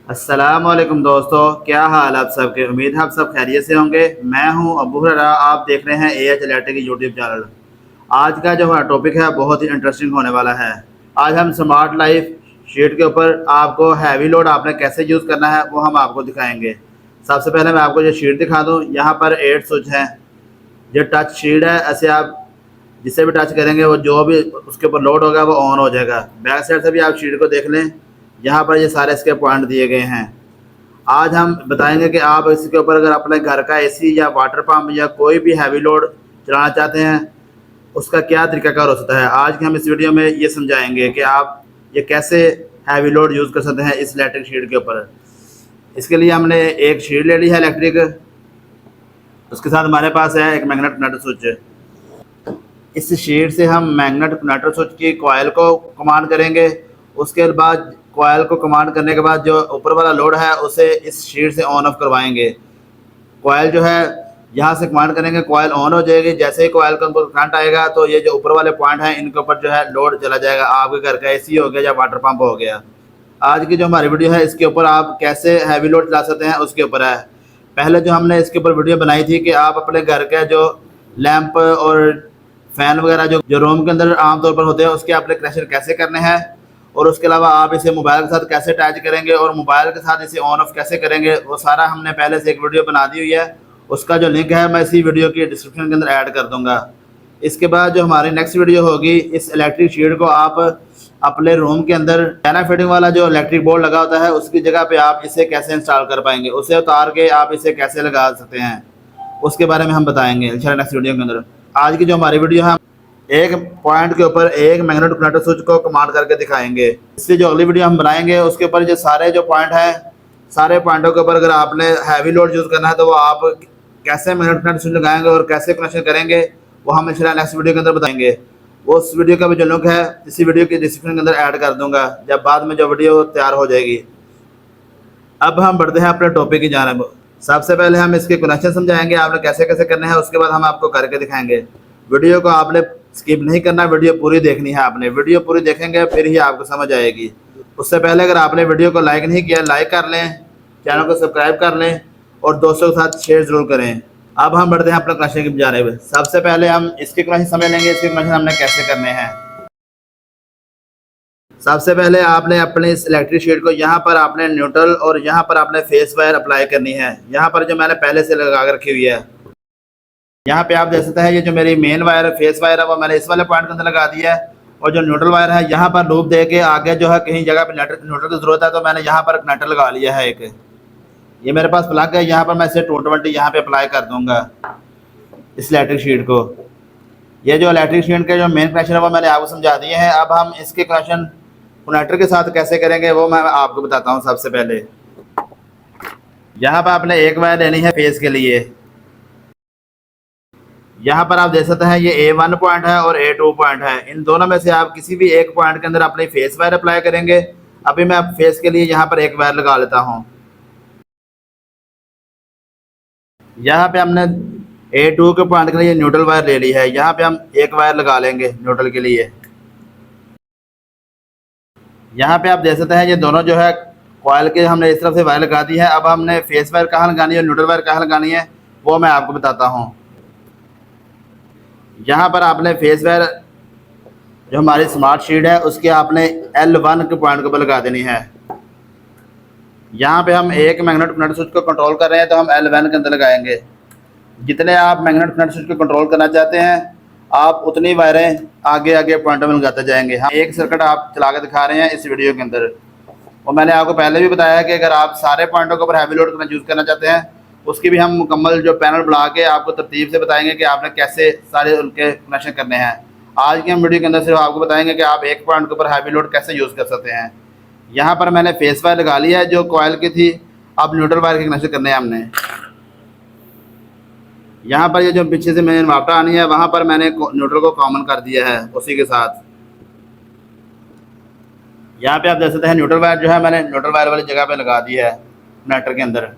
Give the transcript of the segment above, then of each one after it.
अस्सलामुअलैकुम दोस्तों, क्या हाल आप सबके। उम्मीद है आप सब खैरियत से होंगे। मैं हूं अबू हुरैरा, आप देख रहे हैं एएच इलेक्ट्रिक की यूट्यूब चैनल। आज का जो हमारा टॉपिक है बहुत ही इंटरेस्टिंग होने वाला है। आज हम स्मार्ट लाइफ शीट के ऊपर आपको हैवी लोड आपने कैसे यूज़ करना है वो हम आपको दिखाएंगे। सबसे पहले मैं आपको जो शीट दिखा दूँ, यहाँ पर 8 स्विच हैं। जो टच शीट है, ऐसे आप जिससे भी टच करेंगे वो जो भी उसके ऊपर लोड होगा वो ऑन हो जाएगा। बैक साइड से भी आप शीट को देख लें, यहाँ पर ये सारे इसके पॉइंट दिए गए हैं। आज हम बताएंगे कि आप इसके ऊपर अगर अपने घर का एसी या वाटर पंप या कोई भी हैवी लोड चलाना चाहते हैं, उसका क्या तरीकाकार हो सकता है। आज के हम इस वीडियो में ये समझाएंगे कि आप ये कैसे हैवी लोड यूज़ कर सकते हैं इस इलेक्ट्रिक शीट के ऊपर। इसके लिए हमने एक शीट ले ली है इलेक्ट्रिक, उसके साथ हमारे पास है एक मैग्नेट कनेक्टर स्विच। इस शीट से हम मैग्नेट कनेक्टर स्विच की कॉयल को कमांड करेंगे। उसके बाद कॉयल को कमांड करने के बाद जो ऊपर वाला लोड है उसे इस शीट से ऑन ऑफ करवाएंगे। कॉयल जो है यहाँ से कमांड करेंगे, कॉयल ऑन हो जाएगी। जैसे ही कॉयल का ऊपर करंट आएगा तो ये जो ऊपर वाले पॉइंट हैं इनके ऊपर जो है लोड चला जाएगा। आपके घर का एसी हो गया या वाटर पंप हो गया। आज की जो हमारी वीडियो है इसके ऊपर आप कैसे हैवी लोड चला सकते हैं उसके ऊपर है। पहले जो हमने इसके ऊपर वीडियो बनाई थी कि आप अपने घर के जो लैंप और फैन वगैरह जो रूम के अंदर आमतौर पर होते हैं उसके आपने कनेक्शन कैसे करने हैं, और उसके अलावा आप इसे मोबाइल के साथ कैसे अटैच करेंगे और मोबाइल के साथ इसे ऑन ऑफ कैसे करेंगे, वो सारा हमने पहले से एक वीडियो बना दी हुई है। उसका जो लिंक है मैं इसी वीडियो की डिस्क्रिप्शन के अंदर ऐड कर दूंगा। इसके बाद जो हमारी नेक्स्ट वीडियो होगी, इस इलेक्ट्रिक शीट को आप अपने रूम के अंदर चाइना फिटिंग वाला जो इलेक्ट्रिक बोर्ड लगा होता है उसकी जगह पे आप इसे कैसे इंस्टॉल कर पाएंगे, उसे उतार के आप इसे कैसे लगा सकते हैं, उसके बारे में हम बताएंगे इंशाल्लाह नेक्स्ट वीडियो के अंदर। आज की जो हमारी वीडियो है, एक पॉइंट के ऊपर एक मैग्नेट कनेक्टर स्विच को कमांड करके दिखाएंगे। इससे जो अगली वीडियो हम बनाएंगे उसके ऊपर जो सारे जो पॉइंट हैं, सारे पॉइंटों के ऊपर अगर आपने हैवी लोड यूज़ करना है तो वो आप कैसे मैग्नेट कनेक्टर स्विच लगाएंगे और कैसे कनेक्शन करेंगे वो हम इंशाल्लाह नेक्स्ट वीडियो के अंदर बताएंगे। वो उस वीडियो का भी जो लिंक है इसी वीडियो के डिस्क्रिप्शन के अंदर ऐड कर दूंगा जब बाद में जो वीडियो तैयार हो जाएगी। अब हम बढ़ते हैं अपने टॉपिक की जानिब। सबसे पहले हम इसके कनेक्शन समझाएंगे आपने कैसे कैसे करने हैं, उसके बाद हम आपको करके दिखाएंगे। वीडियो को आपने स्किप नहीं करना, वीडियो पूरी देखनी है आपने। वीडियो पूरी देखेंगे फिर ही आपको समझ आएगी। उससे पहले अगर आपने वीडियो को लाइक नहीं किया, लाइक कर लें, चैनल को सब्सक्राइब कर लें और दोस्तों के साथ शेयर ज़रूर करें। अब हम बढ़ते हैं अपने कनेक्शन की जानिब। सबसे पहले हम इसके कनेक्शन समझ लेंगे, इसके कनेक्शन हमने कैसे करने हैं। सबसे पहले आपने अपने इस इलेक्ट्रिक शीट को यहाँ पर आपने न्यूट्रल और यहाँ पर आपने फेस वायर अप्लाई करनी है। यहाँ पर जो मैंने पहले से लगा कर रखी हुई है, यहाँ पे आप देख सकते हैं ये जो मेरी मेन वायर है, फेस वायर है, वो मैंने इस वाले पॉइंट के अंदर लगा दिया है। और जो न्यूट्रल वायर है यहाँ पर लूप दे के आगे जो है कहीं जगह पे न्यूट्रल की जरूरत है तो मैंने यहाँ पर कनेक्टर लगा लिया है एक। ये मेरे पास प्लग है, यहाँ पर मैं इसे 220 यहाँ पे अप्लाई कर दूंगा इस इलेक्ट्रिक शीट को। ये जो इलेक्ट्रिक शीट के जो मेन कनेक्शन है वो मैंने आपको समझा दिए हैं। अब हम इसके कनेक्शन कनेक्टर के साथ कैसे करेंगे वो मैं आपको बताता हूँ। सबसे पहले यहाँ पर आपने एक वायर लेनी है फेस के लिए। यहाँ पर आप देख सकते हैं ये A1 पॉइंट है और A2 पॉइंट है। इन दोनों में से आप किसी भी एक पॉइंट के अंदर अपनी फेस वायर अप्लाई करेंगे। अभी मैं फेस के लिए यहाँ पर एक वायर लगा लेता हूँ। यहाँ पे हमने A2 के पॉइंट के लिए न्यूट्रल वायर ले ली है। यहाँ पे हम एक वायर लगा लेंगे न्यूट्रल के लिए। यहाँ पे आप देख सकते हैं ये दोनों जो है कॉइल के हमने इस तरफ से वायर लगा दी है। अब हमने फेस वायर कहाँ लगानी है और न्यूट्रल वायर कहाँ लगानी है वो मैं आपको बताता हूँ। यहाँ पर आपने फेस वायर जो हमारी स्मार्ट शीट है उसके आपने L1 के पॉइंट के ऊपर लगा देनी है। यहाँ पे हम एक मैग्नेट कनेक्टर स्विच को कंट्रोल कर रहे हैं तो हम L1 के अंदर लगाएंगे। जितने आप मैग्नेट कनेक्टर स्विच को कंट्रोल करना चाहते हैं आप उतनी वायरें आगे आगे पॉइंटों में लगाते जाएंगे। हम एक सर्किट आप चला के दिखा रहे हैं इस वीडियो के अंदर। और मैंने आपको पहले भी बताया कि अगर आप सारे पॉइंटों के ऊपर हैवी लोड करना यूज़ करना चाहते हैं उसकी भी हम मुकम्मल जो पैनल बना के आपको तरतीब से बताएंगे कि आपने कैसे सारे उनके कनेक्शन करने हैं। आज की हम वीडियो के अंदर सिर्फ आपको बताएंगे कि आप एक पॉइंट के ऊपर हैवी लोड कैसे यूज़ कर सकते हैं। यहाँ पर मैंने फेस वायर लगा लिया है जो कॉइल की थी। अब न्यूट्रल वायर के कनेक्शन करने हैं हमने। यहाँ पर ये जो पीछे से मेन वापटा आनी है वहाँ पर मैंने न्यूट्रल को कॉमन कर दिया है उसी के साथ। यहाँ पे आप देख सकते हैं न्यूट्रल वायर जो है मैंने न्यूट्रल वायर वाली जगह पे लगा दी है कनेक्टर के अंदर।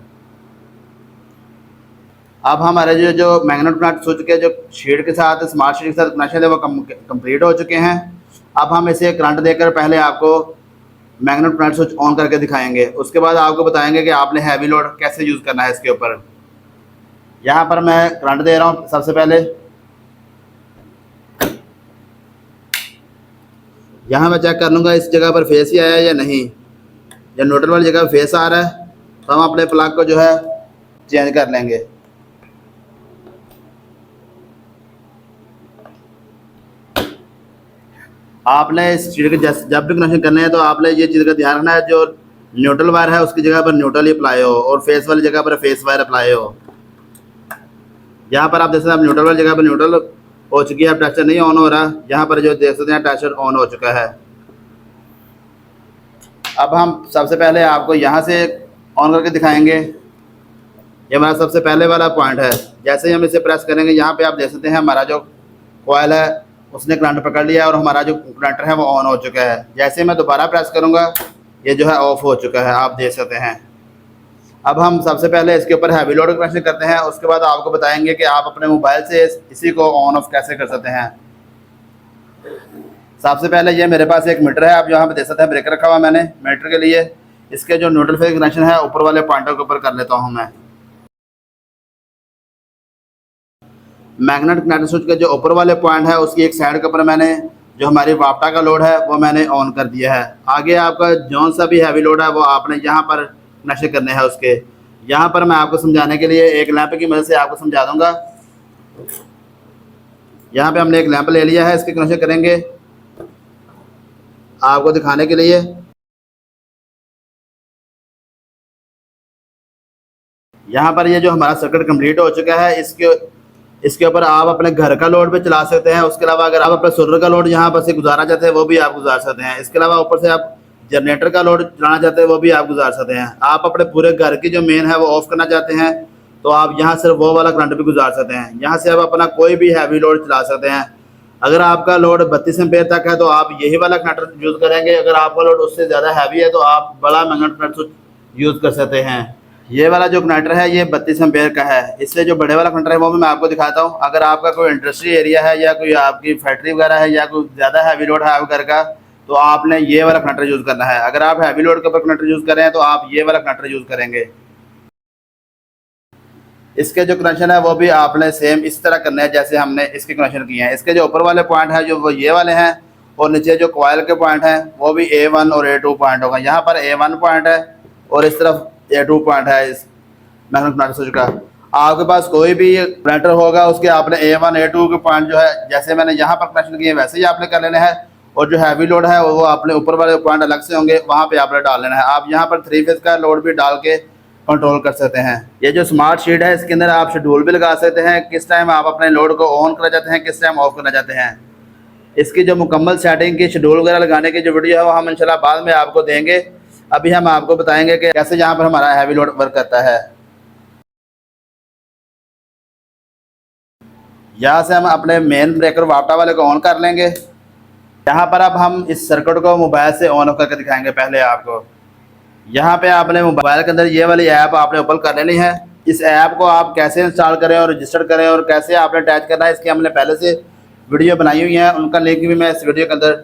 अब हमारे जो मैग्नेट कनेक्टर स्विच के जो शीट के साथ स्मार्ट शीट के साथ कनेक्शन है वो कंप्लीट हो चुके हैं। अब हम इसे करंट देकर पहले आपको मैग्नेट प्लांट स्विच ऑन करके दिखाएंगे। उसके बाद आपको बताएंगे कि आपने हैवी लोड कैसे यूज़ करना है इसके ऊपर। यहाँ पर मैं करंट दे रहा हूँ। सबसे पहले यहाँ मैं चेक कर लूँगा इस जगह पर फेस ही आया है या नहीं। या न्यूट्रल वाली जगह पर फेस आ रहा है तो हम अपने प्लग को जो है चेंज कर लेंगे। आपने इस चीज़ के जब भी कनेक्शन करने हैं तो आपने ये चीज़ का ध्यान रखना है, जो न्यूट्रल वायर है उसकी जगह पर न्यूट्रल ही अप्लाई हो और फेस वाली जगह पर फेस वायर अप्लाई हो। यहाँ पर आप देख सकते हैं न्यूट्रल वाली जगह पर न्यूट्रल हो चुकी है, टेस्टर नहीं ऑन हो रहा। यहाँ पर जो देख सकते हैं टेस्टर ऑन हो चुका है। अब हम सबसे पहले आपको यहाँ से ऑन करके दिखाएंगे। ये हमारा सबसे पहले वाला पॉइंट है। जैसे ही हम इसे प्रेस करेंगे यहाँ पे आप देख सकते हैं हमारा जो कॉइल है उसने करंट पकड़ लिया और हमारा जो कनेक्टर है वो ऑन हो चुका है। जैसे मैं दोबारा प्रेस करूँगा ये जो है ऑफ हो चुका है, आप देख सकते हैं। अब हम सबसे पहले इसके ऊपर हैवी लोड कनेक्शन करते हैं। उसके बाद आपको बताएंगे कि आप अपने मोबाइल से इसी को ऑन ऑफ कैसे कर सकते हैं। सबसे पहले ये मेरे पास एक मीटर है, आप यहाँ पे देख सकते हैं ब्रेकर रखा हुआ मैंने मीटर के लिए। इसके जो न्यूट्रल फेज कनेक्शन है ऊपर वाले पॉइंटों के ऊपर कर लेता हूँ मैं। मैग्नेट कनेक्टर स्विच के जो ऊपर वाले पॉइंट है उसकी एक साइड के ऊपर मैंने जो हमारी वापटा का लोड है वो मैंने ऑन कर दिया है। आगे आपका जौन सा भी हैवी लोड है वो आपने यहाँ पर कनेक्शन करने हैं उसके। यहाँ पर मैं आपको समझाने के लिए एक लैंप की मदद से आपको समझा दूंगा। यहाँ पे हमने एक लैंप ले लिया है, इसके कनेक्शन करेंगे आपको दिखाने के लिए। यहाँ पर ये जो हमारा सर्किट कंप्लीट हो चुका है, इसके ऊपर आप अपने घर का लोड भी चला सकते हैं। उसके अलावा अगर आप अपने सोलर का लोड यहाँ पर से गुजारना चाहते हैं वो भी आप गुजार सकते हैं। इसके अलावा ऊपर से आप जनरेटर का लोड चलाना चाहते हैं वो भी आप गुजार सकते हैं। आप अपने पूरे घर की जो मेन है वो ऑफ करना चाहते हैं तो आप यहाँ सिर्फ वो वाला करंट भी गुजार सकते हैं। यहाँ से आप अपना कोई भी हैवी लोड चला सकते हैं। अगर आपका लोड 32 एम्पीयर तक है तो आप यही वाला कनेक्टर यूज़ करेंगे। अगर आपका लोड उससे ज़्यादा हैवी है तो आप बड़ा मैग्नेट कनेक्टर यूज़ कर सकते हैं। ये वाला जो कनेक्टर है ये 32 एम्पीयर का है। इससे जो बड़े वाला कनेक्टर है वो भी मैं आपको दिखाता हूँ। अगर आपका कोई इंडस्ट्री एरिया है या कोई आपकी फैक्ट्री वगैरह है या कोई ज़्यादा हैवी लोड है आपके घर का तो आपने ये वाला कनेक्टर यूज़ करना है। अगर आप हैवी लोड के ऊपर कनेक्टर यूज़ कर रहे हैं तो आप ये वाला कनेक्टर यूज़ करेंगे। इसके जो कनेक्शन है वो भी आपने सेम इस तरह करना है जैसे हमने इसके कनेक्शन किए हैं। इसके जो ऊपर वाले पॉइंट है जो वो ये वाले हैं और नीचे जो कॉइल के पॉइंट हैं वो भी A1 और A2 पॉइंट होगा। यहाँ पर A1 पॉइंट है और इस तरफ A2 पॉइंट है इस मैग्नेट कनेक्टर स्विच का। आपके पास कोई भी कनेक्टर होगा उसके आपने A1 A2 के पॉइंट जो है जैसे मैंने यहाँ पर कनेक्शन किए वैसे ही आपने कर लेना है। और जो हैवी लोड है वो आपने ऊपर वाले पॉइंट अलग से होंगे वहाँ पे आपने डाल लेना है। आप यहाँ पर 3 फेज का लोड भी डाल के कंट्रोल कर सकते हैं। ये जो स्मार्ट शीट है इसके अंदर आप शेड्यूल भी लगा सकते हैं, किस टाइम आप अपने लोड को ऑन करना चाहते हैं, किस टाइम ऑफ करना चाहते हैं। इसकी जो मुकम्मल सेटिंग की शेड्यूल वगैरह लगाने की जो वीडियो है वो हम इंशाल्लाह बाद में आपको देंगे। अभी हम आपको बताएंगे कि कैसे यहाँ पर हमारा हैवी लोड वर्क करता है। यहाँ से हम अपने मेन ब्रेकर वापटा वाले को ऑन कर लेंगे। यहाँ पर अब हम इस सर्किट को मोबाइल से ऑन करके दिखाएंगे। पहले आपको यहाँ पे आपने मोबाइल के अंदर ये वाली ऐप आपने ओपन कर लेनी है। इस ऐप को आप कैसे इंस्टॉल करें और रजिस्टर करें और कैसे आपने अटैच करना है इसकी हमने पहले से वीडियो बनाई हुई है, उनका लिंक भी मैं इस वीडियो के अंदर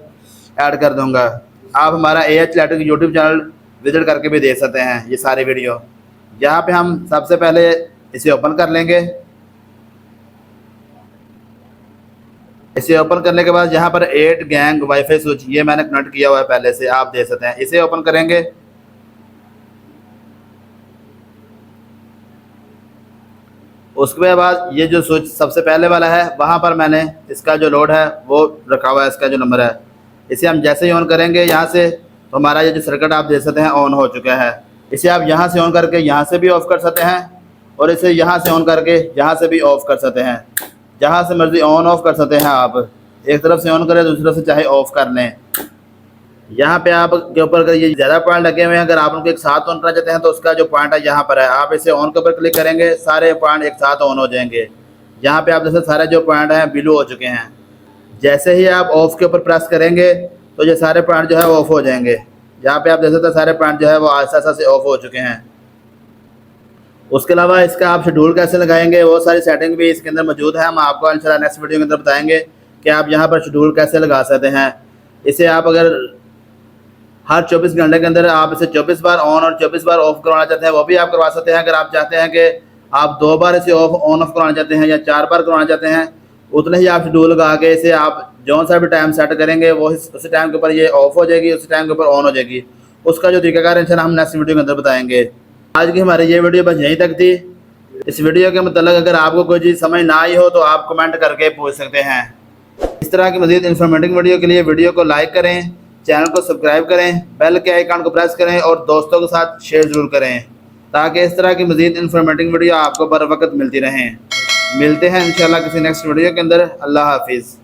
ऐड कर दूँगा। आप हमारा AH electric YouTube channel visit करके भी देख सकते हैं ये सारे वीडियो। यहाँ पर हम सबसे पहले इसे ओपन कर लेंगे। इसे ओपन करने के बाद यहाँ पर 8 गैंग वाईफाई स्विच ये मैंने कनेक्ट किया हुआ है पहले से, आप देख सकते हैं। इसे ओपन करेंगे। उसके बाद ये जो स्विच सबसे पहले वाला है वहाँ पर मैंने इसका जो लोड है वो रखा हुआ है, इसका जो नंबर है। इसे हम जैसे ही ऑन करेंगे यहाँ से तो हमारा ये जो सर्किट आप देख सकते हैं ऑन हो चुका है। इसे आप यहाँ से ऑन करके यहाँ से भी ऑफ कर सकते हैं और इसे यहाँ से ऑन करके यहाँ से भी ऑफ कर सकते हैं। जहाँ से मर्जी ऑन ऑफ कर सकते हैं आप। एक तरफ से ऑन करें दूसरी तरफ से चाहे ऑफ कर लें। यहाँ पे आप के ऊपर अगर ये ज़्यादा पॉइंट लगे हुए हैं, अगर आप उनको एक साथ ऑन करना चाहते हैं तो उसका जो पॉइंट है यहाँ पर है, आप इसे ऑन के ऊपर क्लिक करेंगे सारे पॉइंट एक साथ ऑन हो जाएंगे। यहाँ पे आप जैसे सारे जो पॉइंट हैं ब्लू हो चुके हैं। जैसे ही आप ऑफ के ऊपर प्रेस करेंगे तो ये सारे पॉइंट जो है वो ऑफ हो जाएंगे। यहाँ पे आप देख सकते हैं सारे पॉइंट जो है वो आहिस्ता आहिस्ता से ऑफ हो चुके हैं। उसके अलावा इसका आप शेड्यूल कैसे लगाएंगे वो सारी सेटिंग भी इसके अंदर मौजूद है। हम आपको इंशाल्लाह नेक्स्ट वीडियो के अंदर बताएंगे कि आप यहाँ पर शेड्यूल कैसे लगा सकते हैं। इसे आप अगर हर 24 घंटे के अंदर आप इसे 24 बार ऑन और 24 बार ऑफ करवाना चाहते हैं वो भी आप करवा सकते हैं। अगर आप चाहते हैं कि आप 2 बार इसे ऑन ऑफ करवाना चाहते हैं या 4 बार करवाना चाहते हैं, उतने ही आप शेड्यूल लगा के इसे आप जौन सा भी टाइम सेट करेंगे वो उसी टाइम के ऊपर ये ऑफ हो जाएगी, उसी टाइम के ऊपर ऑन हो जाएगी। उसका जो तरीकाकार इंशाल्लाह हम नेक्स्ट वीडियो के अंदर बताएंगे। आज की हमारी ये वीडियो बस यहीं तक थी। इस वीडियो के मतलब अगर आपको कोई चीज़ समझ ना आई हो तो आप कमेंट करके पूछ सकते हैं। इस तरह की मज़ीद इन्फॉर्मेटिव वीडियो के लिए वीडियो को लाइक करें, चैनल को सब्सक्राइब करें, बेल के आइकन को प्रेस करें और दोस्तों के साथ शेयर ज़रूर करें ताकि इस तरह की मज़ीद इन्फॉर्मेटिव वीडियो आपको बर वक्त मिलती रहें। मिलते हैं इंशाल्लाह किसी नेक्स्ट वीडियो के अंदर। अल्लाह हाफिज़।